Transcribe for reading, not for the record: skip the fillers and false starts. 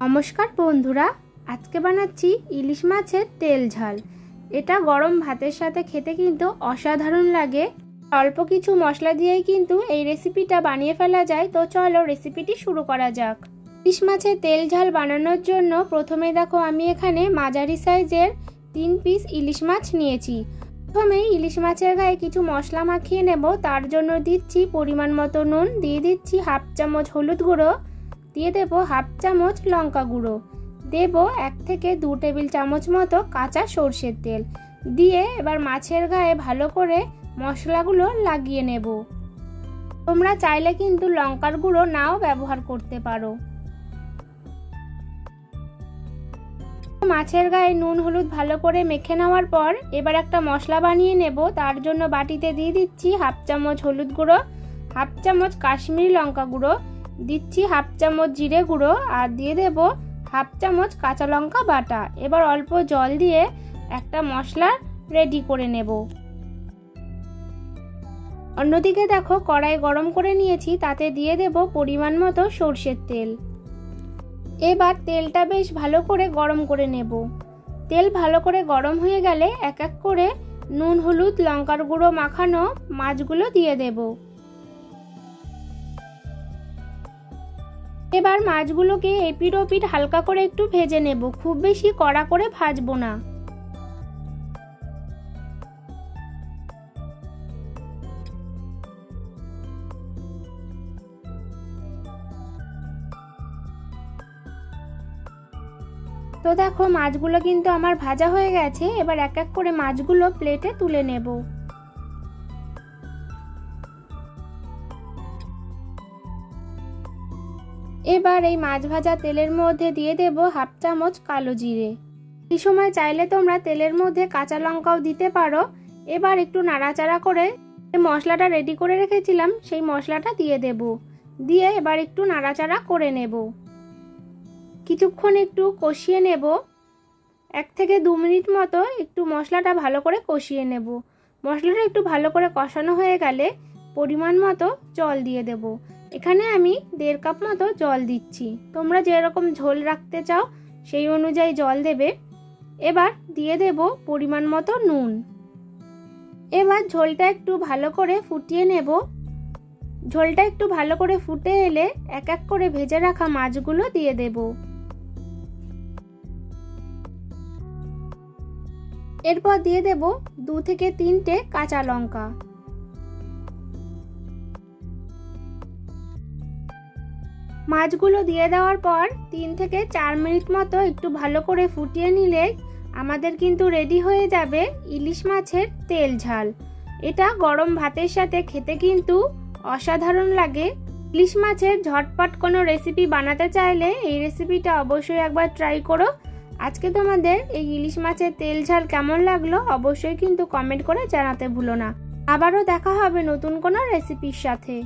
নমস্কার বন্ধুরা, আজকে বানাচ্ছি ইলিশ মাছের তেল ঝাল। এটা গরম ভাতের সাথে খেতে কিন্তু অসাধারণ লাগে। অল্প কিছু মশলা দিয়েই কিন্তু এই রেসিপিটা বানিয়ে ফেলা যায়। তো চলো রেসিপিটি শুরু করা যাক। ইলিশ মাছের তেল ঝাল বানানোর জন্য প্রথমে দেখো আমি এখানে মাঝারি সাইজের 3 পিস ইলিশ মাছ নিয়েছি। প্রথমে ইলিশ মাছের গায়ে কিছু মশলা মাখিয়ে নেব। তার জন্য দিচ্ছি পরিমাণ মতো নুন, দিয়ে দিচ্ছি হাফ চামচ হলুদ গুঁড়ো, দিয়ে দেব হাফ চামচ লঙ্কা গুঁড়ো, দেব 1 থেকে 2 টেবিল চামচ মতো কাঁচা সরষের তেল দিয়ে এবার মাছের গায়ে ভালো করে মশলাগুলো লাগিয়ে নেব। তোমরা চাইলে কিন্তু লঙ্কার গুঁড়ো নাও ব্যবহার করতে পারো। মাছের গায়ে নুন হলুদ ভালো করে মেখে নেওয়ার পর এবার একটা মশলা বানিয়ে নেব। তার জন্য বাটিতে দিয়ে দিচ্ছি হাফ চামচ হলুদ গুঁড়ো, হাফ চামচ কাশ্মীরি লঙ্কা গুঁড়ো, দিচ্ছি হাফ চামচ জিরে গুঁড়ো আর দিয়ে দেব হাফ চামচ কাঁচা লঙ্কা বাটা। এবার অল্প জল দিয়ে একটা মশলা রেডি করে নেব। অন্যদিকে দেখো কড়াই গরম করে নিয়েছি, তাতে দিয়ে দেব পরিমাণ মতো সরষের তেল। এবার তেলটা বেশ ভালো করে গরম করে নেব। তেল ভালো করে গরম হয়ে গেলে এক এক করে নুন হলুদ লঙ্কার গুঁড়ো মাখানো মাছগুলো দিয়ে দেব। এবার মাছগুলোকে এপিট ওপিট হালকা করে একটু ভেজে নেব, খুব বেশি কড়া করে ভাজবো না। তো দেখো মাছগুলো কিন্তু আমার ভাজা হয়ে গেছে। এবার এক এক করে মাছগুলো প্লেটে তুলে নেব। এবার এই মাছ ভাজা তেলের মধ্যে দিয়ে দেব হাফ চামচ কালো জিরে। এই সময় চাইলে তোমরা তেলের মধ্যে কাঁচা লঙ্কাও দিতে পারো। এবার একটু নাড়াচাড়া করে মশলাটা রেডি করে রেখেছিলাম সেই মশলাটা দিয়ে দেব, দিয়ে এবার একটু নাড়াচাড়া করে নেব। কিছুক্ষণ একটু কষিয়ে নেব, 1 থেকে 2 মিনিট মতো একটু মশলাটা ভালো করে কষিয়ে নেব। মশলাটা একটু ভালো করে কষানো হয়ে গেলে পরিমাণ মতো জল দিয়ে দেব। এখানে আমি 1.5 কাপ মতো জল দিচ্ছি। তোমরা যেরকম ঝোল রাখতে চাও সেই অনুযায়ী জল দেবে। এবার দিয়ে দেব পরিমাণ মতো নুন। এবার ঝোলটা একটু ভালো করে ফুটিয়ে নেব। ঝোলটা একটু ভালো করে ফুটে এলে এক এক করে ভেজে রাখা মাছগুলো দিয়ে দেব। এরপর দিয়ে দেব 2 থেকে 3টে কাঁচা লঙ্কা। মাছগুলো দিয়ে দেওয়ার পর 3 থেকে 4 মিনিট মতো একটু ভালো করে ফুটিয়ে নিলে আমাদের কিন্তু রেডি হয়ে যাবে ইলিশ মাছের তেল ঝাল। এটা গরম ভাতের সাথে খেতে কিন্তু অসাধারণ লাগে। ইলিশ মাছের ঝটপট কোনো রেসিপি বানাতে চাইলে এই রেসিপিটা অবশ্যই একবার ট্রাই করো। আজকে তোমাদের এই ইলিশ মাছের তেল ঝাল কেমন লাগলো অবশ্যই কিন্তু কমেন্ট করে জানাতে ভুলো না। আবারও দেখা হবে নতুন কোনো রেসিপির সাথে।